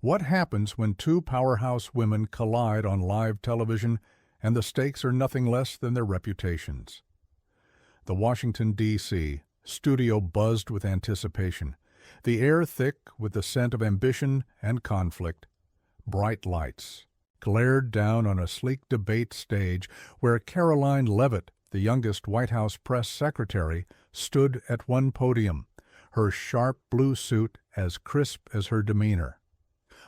What happens when two powerhouse women collide on live television and the stakes are nothing less than their reputations? The Washington, D.C. studio buzzed with anticipation, the air thick with the scent of ambition and conflict. Bright lights glared down on a sleek debate stage where Karoline Leavitt, the youngest White House press secretary, stood at one podium, her sharp blue suit as crisp as her demeanor.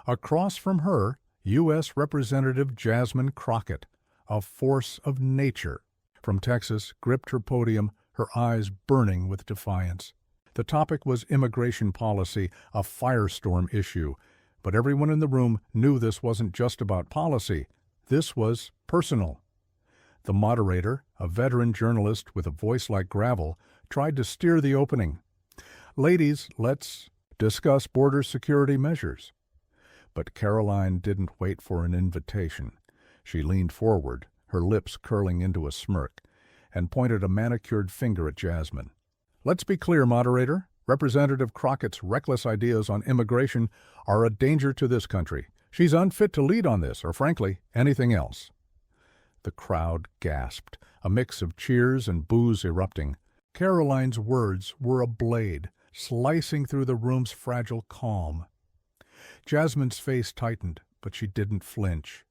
Across from her, U.S. Representative Jasmine Crockett, a force of nature, from Texas, gripped her podium, her eyes burning with defiance. The topic was immigration policy, a firestorm issue, but everyone in the room knew this wasn't just about policy. This was personal. The moderator, a veteran journalist with a voice like gravel, tried to steer the opening. "Ladies, let's discuss border security measures." But Karoline didn't wait for an invitation. She leaned forward, her lips curling into a smirk, and pointed a manicured finger at Jasmine. "Let's be clear, moderator. Representative Crockett's reckless ideas on immigration are a danger to this country. She's unfit to lead on this, or frankly, anything else." The crowd gasped, a mix of cheers and boos erupting. Karoline's words were a blade, slicing through the room's fragile calm. Jasmine's face tightened, but she didn't flinch.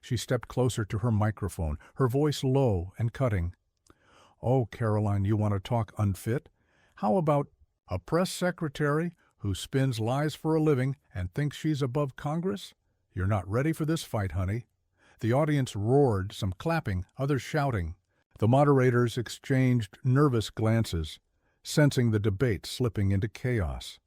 She stepped closer to her microphone, her voice low and cutting. "Oh, Karoline, you want to talk unfit? How about a press secretary who spins lies for a living and thinks she's above Congress? You're not ready for this fight, honey." The audience roared, some clapping, others shouting. The moderators exchanged nervous glances, sensing the debate slipping into chaos.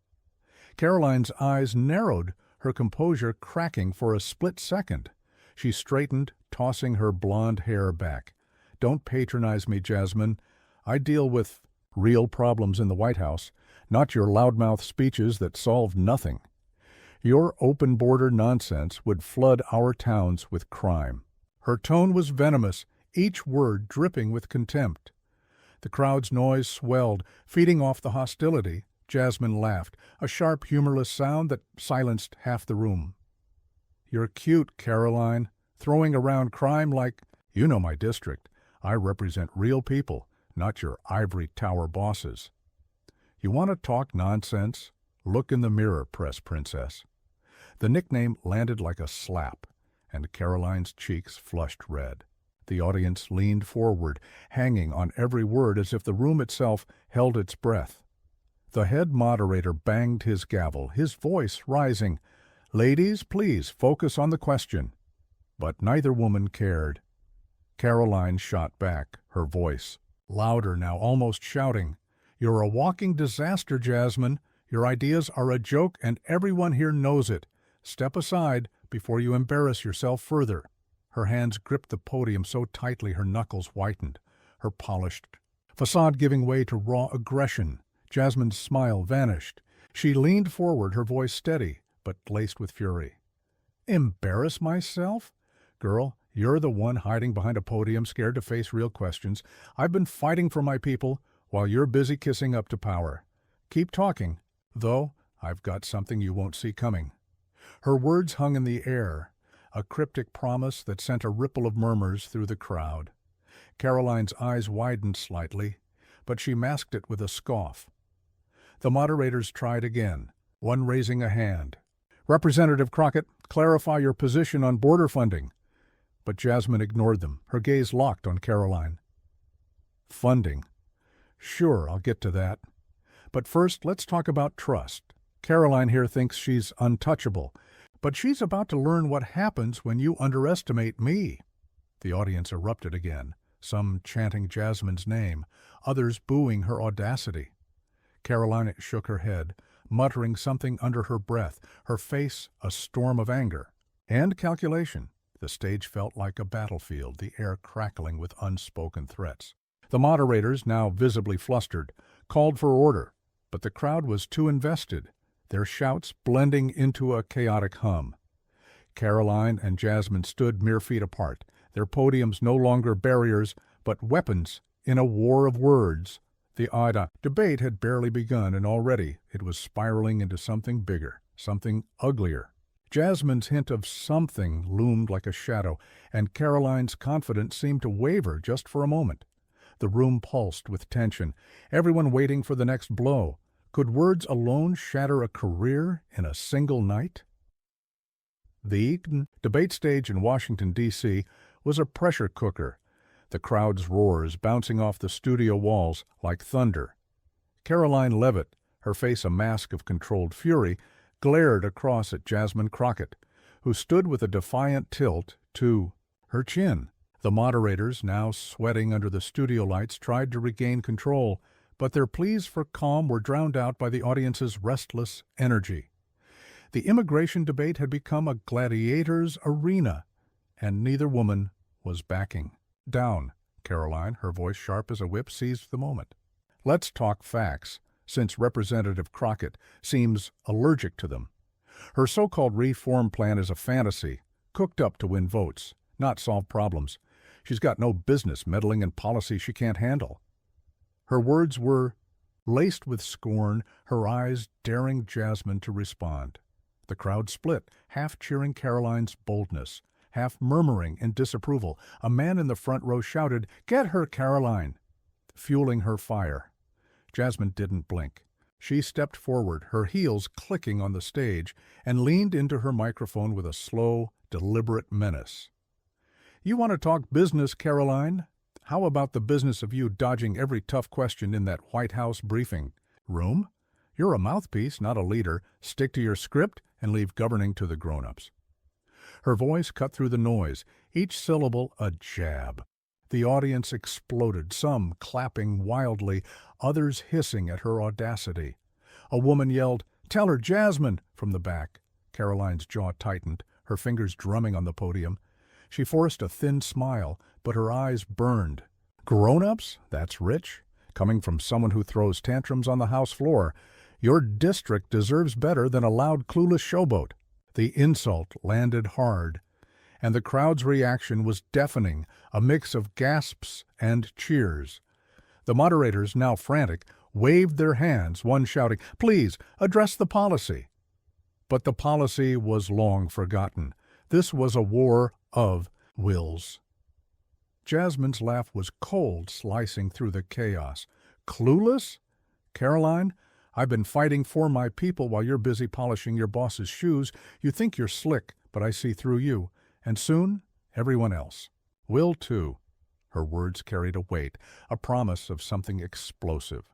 Karoline's eyes narrowed, her composure cracking for a split second. She straightened, tossing her blonde hair back. "Don't patronize me, Jasmine. I deal with real problems in the White House, not your loudmouth speeches that solve nothing. Your open border nonsense would flood our towns with crime." Her tone was venomous, each word dripping with contempt. The crowd's noise swelled, feeding off the hostility. Jasmine laughed, a sharp, humorless sound that silenced half the room. "You're cute, Karoline, throwing around crime like, you know my district. I represent real people, not your ivory tower bosses. You want to talk nonsense? Look in the mirror, press princess." The nickname landed like a slap, and Karoline's cheeks flushed red. The audience leaned forward, hanging on every word as if the room itself held its breath. The head moderator banged his gavel, his voice rising. "Ladies, please focus on the question." But neither woman cared. Karoline shot back, her voice louder now, almost shouting. "You're a walking disaster, Jasmine. Your ideas are a joke, and everyone here knows it. Step aside before you embarrass yourself further." Her hands gripped the podium so tightly her knuckles whitened, her polished facade giving way to raw aggression. Jasmine's smile vanished. She leaned forward, her voice steady, but laced with fury. "Embarrass myself? Girl, you're the one hiding behind a podium, scared to face real questions. I've been fighting for my people while you're busy kissing up to power. Keep talking, though I've got something you won't see coming." Her words hung in the air, a cryptic promise that sent a ripple of murmurs through the crowd. Karoline's eyes widened slightly, but she masked it with a scoff. The moderators tried again, one raising a hand. "Representative Crockett, clarify your position on border funding." But Jasmine ignored them, her gaze locked on Karoline. "Funding? Sure, I'll get to that. But first, let's talk about trust. Karoline here thinks she's untouchable, but she's about to learn what happens when you underestimate me." The audience erupted again, some chanting Jasmine's name, others booing her audacity. Karoline shook her head, muttering something under her breath, her face a storm of anger and calculation. The stage felt like a battlefield, the air crackling with unspoken threats. The moderators, now visibly flustered, called for order, but the crowd was too invested, their shouts blending into a chaotic hum. Karoline and Jasmine stood mere feet apart, their podiums no longer barriers, but weapons in a war of words. The debate had barely begun, and already it was spiraling into something bigger, something uglier. Jasmine's hint of something loomed like a shadow, and Karoline's confidence seemed to waver just for a moment. The room pulsed with tension, everyone waiting for the next blow. Could words alone shatter a career in a single night? The debate stage in Washington, D.C. was a pressure cooker, the crowd's roars bouncing off the studio walls like thunder. Karoline Leavitt, her face a mask of controlled fury, glared across at Jasmine Crockett, who stood with a defiant tilt to her chin. The moderators, now sweating under the studio lights, tried to regain control, but their pleas for calm were drowned out by the audience's restless energy. The immigration debate had become a gladiator's arena, and neither woman was backing down. Karoline, her voice sharp as a whip, seized the moment. Let's talk facts, since Representative Crockett seems allergic to them. Her so-called reform plan is a fantasy, cooked up to win votes, not solve problems. She's got no business meddling in policy she can't handle. Her words were laced with scorn, her eyes daring Jasmine to respond. The crowd split, half cheering Karoline's boldness, half murmuring in disapproval. A man in the front row shouted, "Get her, Karoline!" fueling her fire. Jasmine didn't blink. She stepped forward, her heels clicking on the stage, and leaned into her microphone with a slow, deliberate menace. "You want to talk business, Karoline? How about the business of you dodging every tough question in that White House briefing room? You're a mouthpiece, not a leader. Stick to your script and leave governing to the grown-ups." Her voice cut through the noise, each syllable a jab. The audience exploded, some clapping wildly, others hissing at her audacity. A woman yelled, "Tell her, Jasmine!" from the back. Karoline's jaw tightened, her fingers drumming on the podium. She forced a thin smile, but her eyes burned. "Grown-ups? That's rich. Coming from someone who throws tantrums on the House floor. Your district deserves better than a loud, clueless showboat." The insult landed hard, and the crowd's reaction was deafening, a mix of gasps and cheers. The moderators, now frantic, waved their hands, one shouting, "Please, address the policy." But the policy was long forgotten. This was a war of wills. Jasmine's laugh was cold, slicing through the chaos. "Clueless? Karoline, I've been fighting for my people while you're busy polishing your boss's shoes. You think you're slick, but I see through you. And soon, everyone else will too." Her words carried a weight, a promise of something explosive.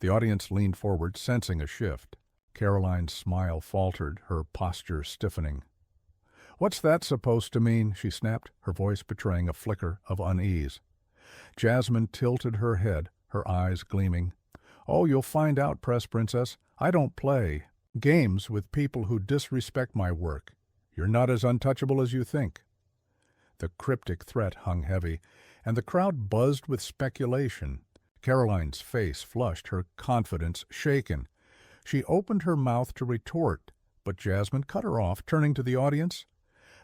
The audience leaned forward, sensing a shift. Karoline's smile faltered, her posture stiffening. "What's that supposed to mean?" she snapped, her voice betraying a flicker of unease. Jasmine tilted her head, her eyes gleaming. "Oh, you'll find out, press princess. I don't play games with people who disrespect my work. You're not as untouchable as you think." The cryptic threat hung heavy, and the crowd buzzed with speculation. Karoline's face flushed, her confidence shaken. She opened her mouth to retort, but Jasmine cut her off, turning to the audience.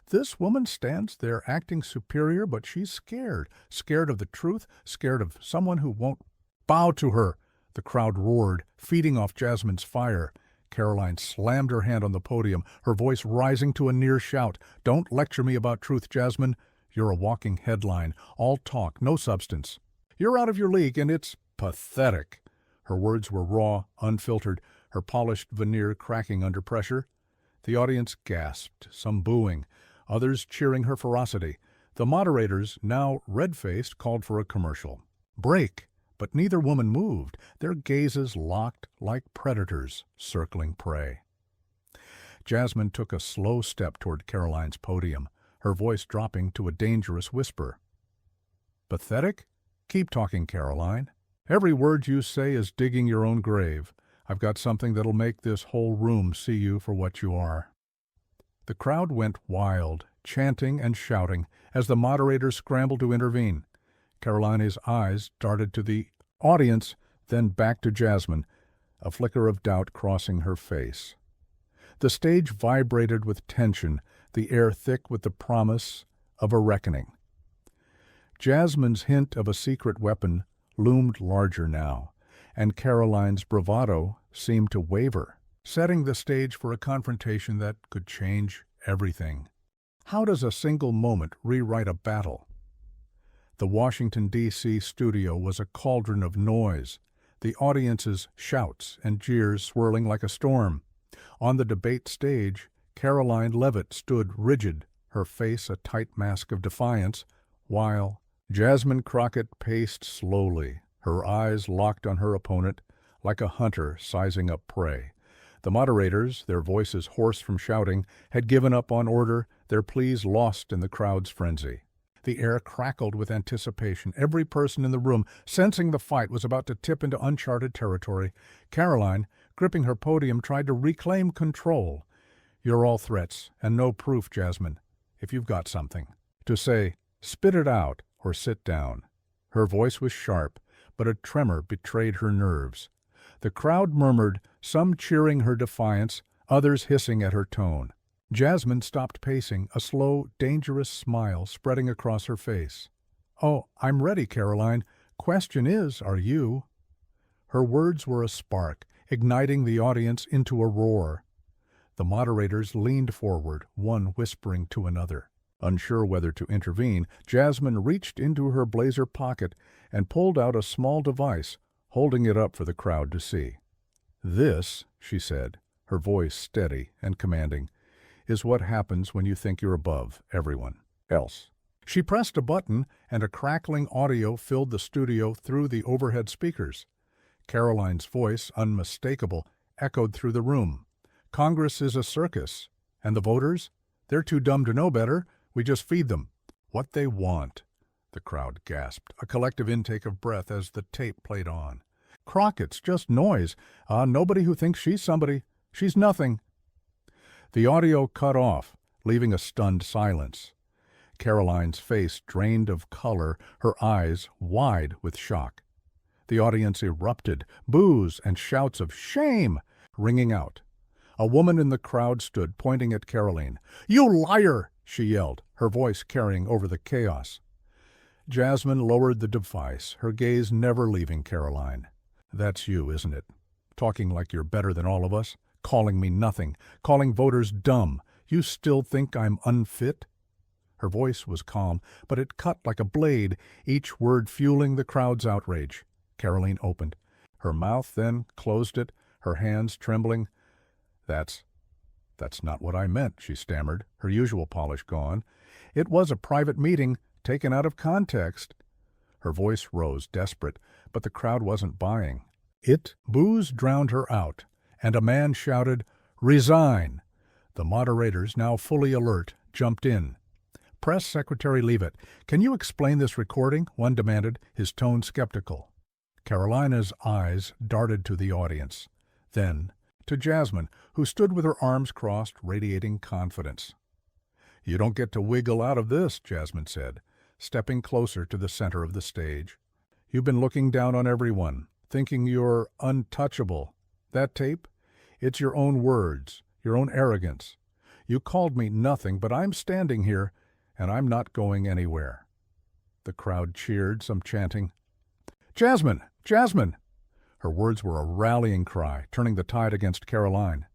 "This woman stands there acting superior, but she's scared. Scared of the truth, scared of someone who won't bow to her." The crowd roared, feeding off Jasmine's fire. Karoline slammed her hand on the podium, her voice rising to a near shout. "Don't lecture me about truth, Jasmine. You're a walking headline, all talk, no substance. You're out of your league, and it's pathetic." Her words were raw, unfiltered, her polished veneer cracking under pressure. The audience gasped, some booing, others cheering her ferocity. The moderators, now red-faced, called for a commercial break. But neither woman moved, their gazes locked like predators circling prey. Jasmine took a slow step toward Karoline's podium, her voice dropping to a dangerous whisper. "Pathetic? Keep talking, Karoline. Every word you say is digging your own grave. I've got something that'll make this whole room see you for what you are." The crowd went wild, chanting and shouting, as the moderators scrambled to intervene. Karoline's eyes darted to the audience, then back to Jasmine, a flicker of doubt crossing her face. The stage vibrated with tension, the air thick with the promise of a reckoning. Jasmine's hint of a secret weapon loomed larger now, and Karoline's bravado seemed to waver, setting the stage for a confrontation that could change everything. How does a single moment rewrite a battle? The Washington, D.C. studio was a cauldron of noise, the audience's shouts and jeers swirling like a storm. On the debate stage, Karoline Leavitt stood rigid, her face a tight mask of defiance, while Jasmine Crockett paced slowly, her eyes locked on her opponent, like a hunter sizing up prey. The moderators, their voices hoarse from shouting, had given up on order, their pleas lost in the crowd's frenzy. The air crackled with anticipation, every person in the room sensing the fight was about to tip into uncharted territory. Karoline, gripping her podium, tried to reclaim control. "You're all threats, and no proof, Jasmine, if you've got something to say, spit it out or sit down." Her voice was sharp, but a tremor betrayed her nerves. The crowd murmured, some cheering her defiance, others hissing at her tone. Jasmine stopped pacing, a slow, dangerous smile spreading across her face. "Oh, I'm ready, Karoline. Question is, are you?" Her words were a spark, igniting the audience into a roar. The moderators leaned forward, one whispering to another. Unsure whether to intervene, Jasmine reached into her blazer pocket and pulled out a small device, holding it up for the crowd to see. "This," she said, her voice steady and commanding, "is what happens when you think you're above everyone else." She pressed a button, and a crackling audio filled the studio through the overhead speakers. Karoline's voice, unmistakable, echoed through the room. "Congress is a circus, and the voters? They're too dumb to know better. We just feed them what they want." The crowd gasped, a collective intake of breath as the tape played on. "Crockett's just noise. Nobody who thinks she's somebody. She's nothing." The audio cut off, leaving a stunned silence. Karoline's face drained of color, her eyes wide with shock. The audience erupted, boos and shouts of "shame" ringing out. A woman in the crowd stood, pointing at Karoline. "You liar!" she yelled, her voice carrying over the chaos. Jasmine lowered the device, her gaze never leaving Karoline. "That's you, isn't it? Talking like you're better than all of us, calling me nothing, calling voters dumb. You still think I'm unfit?" Her voice was calm, but it cut like a blade, each word fueling the crowd's outrage. Karoline opened her mouth, then closed it, her hands trembling. That's not what I meant," she stammered, her usual polish gone. "It was a private meeting, taken out of context." Her voice rose, desperate, but the crowd wasn't buying. Boos drowned her out, and a man shouted, "Resign!" The moderators, now fully alert, jumped in. "Press Secretary Leavitt, can you explain this recording?" one demanded, his tone skeptical. Karolina's eyes darted to the audience, then to Jasmine, who stood with her arms crossed, radiating confidence. "You don't get to wiggle out of this," Jasmine said, stepping closer to the center of the stage. "You've been looking down on everyone, thinking you're untouchable. That tape? It's your own words, your own arrogance. You called me nothing, but I'm standing here, and I'm not going anywhere." The crowd cheered, some chanting, "Jasmine! Jasmine!" Her words were a rallying cry, turning the tide against Karoline.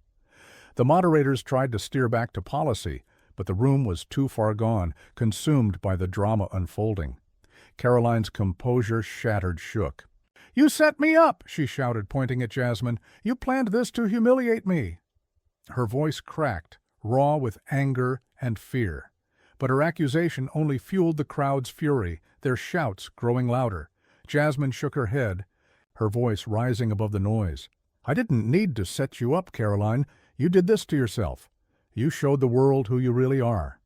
The moderators tried to steer back to policy, but the room was too far gone, consumed by the drama unfolding. Karoline's composure shattered, shook. "You set me up!" she shouted, pointing at Jasmine. "You planned this to humiliate me!" Her voice cracked, raw with anger and fear. But her accusation only fueled the crowd's fury, their shouts growing louder. Jasmine shook her head, her voice rising above the noise. "I didn't need to set you up, Karoline. You did this to yourself. You showed the world who you really are."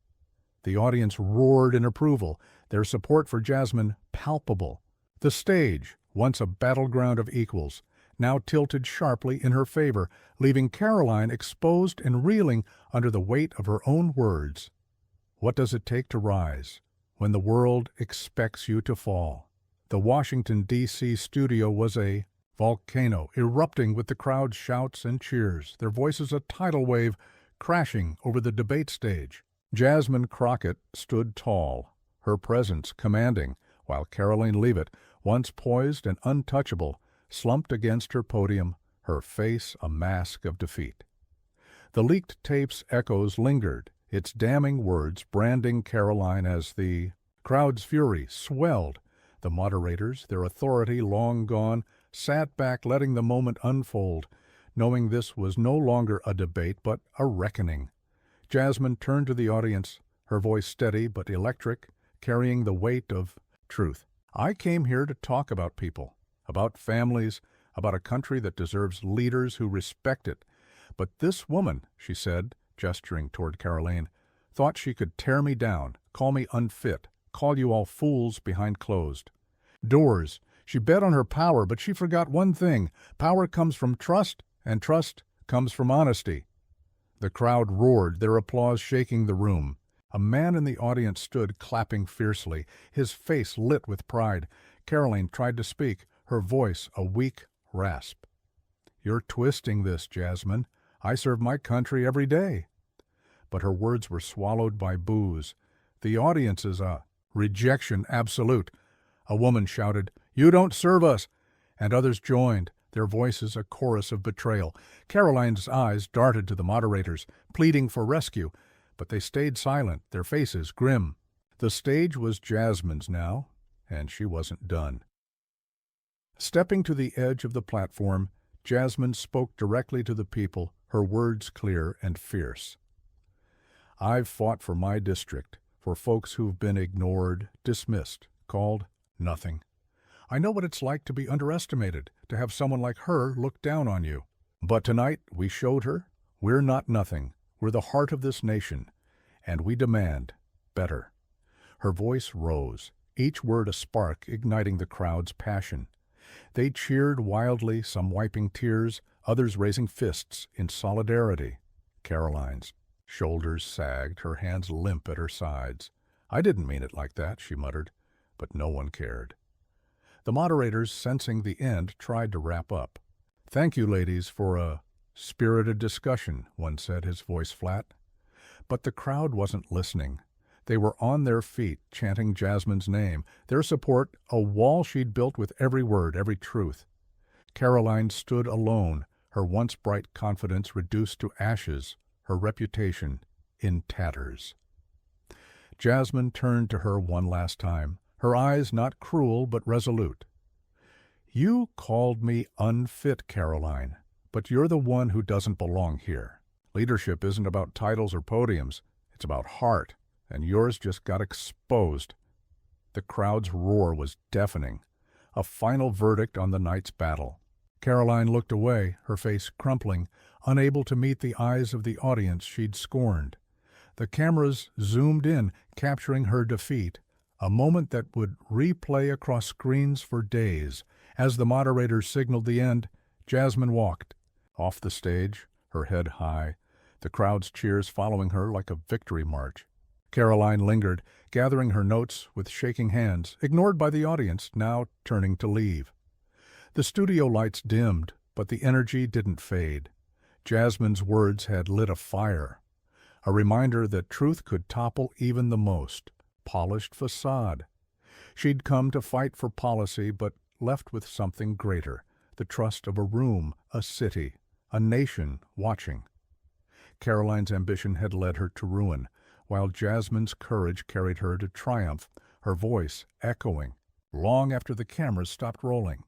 The audience roared in approval, their support for Jasmine palpable. The stage, once a battleground of equals, now tilted sharply in her favor, leaving Karoline exposed and reeling under the weight of her own words. What does it take to rise when the world expects you to fall? The Washington, D.C. studio was a volcano, erupting with the crowd's shouts and cheers, their voices a tidal wave crashing over the debate stage. Jasmine Crockett stood tall, her presence commanding, while Karoline Leavitt, once poised and untouchable, slumped against her podium, her face a mask of defeat. The leaked tape's echoes lingered, its damning words branding Karoline as the crowd's fury swelled. The moderators, their authority long gone, sat back letting the moment unfold, knowing this was no longer a debate but a reckoning. Jasmine turned to the audience, her voice steady but electric, carrying the weight of truth. I came here to talk about people, about families, about a country that deserves leaders who respect it. But this woman, she said, gesturing toward Karoline, thought she could tear me down, call me unfit, call you all fools behind closed doors. She bet on her power, but she forgot one thing. Power comes from trust, and trust comes from honesty. The crowd roared, their applause shaking the room. A man in the audience stood clapping fiercely, his face lit with pride. Karoline tried to speak, her voice a weak rasp. You're twisting this, Jasmine. I serve my country every day. But her words were swallowed by boos. The audience's a rejection absolute. A woman shouted, You don't serve us! And others joined, their voices a chorus of betrayal. Karoline's eyes darted to the moderators, pleading for rescue, but they stayed silent, their faces grim. The stage was Jasmine's now, and she wasn't done. Stepping to the edge of the platform, Jasmine spoke directly to the people, her words clear and fierce. I've fought for my district, for folks who've been ignored, dismissed, called nothing. I know what it's like to be underestimated, to have someone like her look down on you. But tonight we showed her we're not nothing. We're the heart of this nation, and we demand better. Her voice rose, each word a spark igniting the crowd's passion. They cheered wildly, some wiping tears, others raising fists in solidarity. Karoline's shoulders sagged, her hands limp at her sides. I didn't mean it like that, she muttered, but no one cared. The moderators, sensing the end, tried to wrap up. Thank you, ladies, for a spirited discussion, one said, his voice flat. But the crowd wasn't listening. They were on their feet, chanting Jasmine's name, their support a wall she'd built with every word, every truth. Karoline stood alone, her once bright confidence reduced to ashes, her reputation in tatters. Jasmine turned to her one last time, her eyes not cruel but resolute. You called me unfit, Karoline, but you're the one who doesn't belong here. Leadership isn't about titles or podiums, it's about heart, and yours just got exposed. The crowd's roar was deafening, a final verdict on the night's battle. Karoline looked away, her face crumpling, unable to meet the eyes of the audience she'd scorned. The cameras zoomed in, capturing her defeat, a moment that would replay across screens for days. As the moderators signaled the end, Jasmine walked off the stage, her head high, the crowd's cheers following her like a victory march. Karoline lingered, gathering her notes with shaking hands, ignored by the audience, now turning to leave. The studio lights dimmed, but the energy didn't fade. Jasmine's words had lit a fire, a reminder that truth could topple even the most polished facade. She'd come to fight for policy, but left with something greater, the trust of a room, a city, a nation watching. Karoline's ambition had led her to ruin, while Jasmine's courage carried her to triumph, her voice echoing long after the cameras stopped rolling.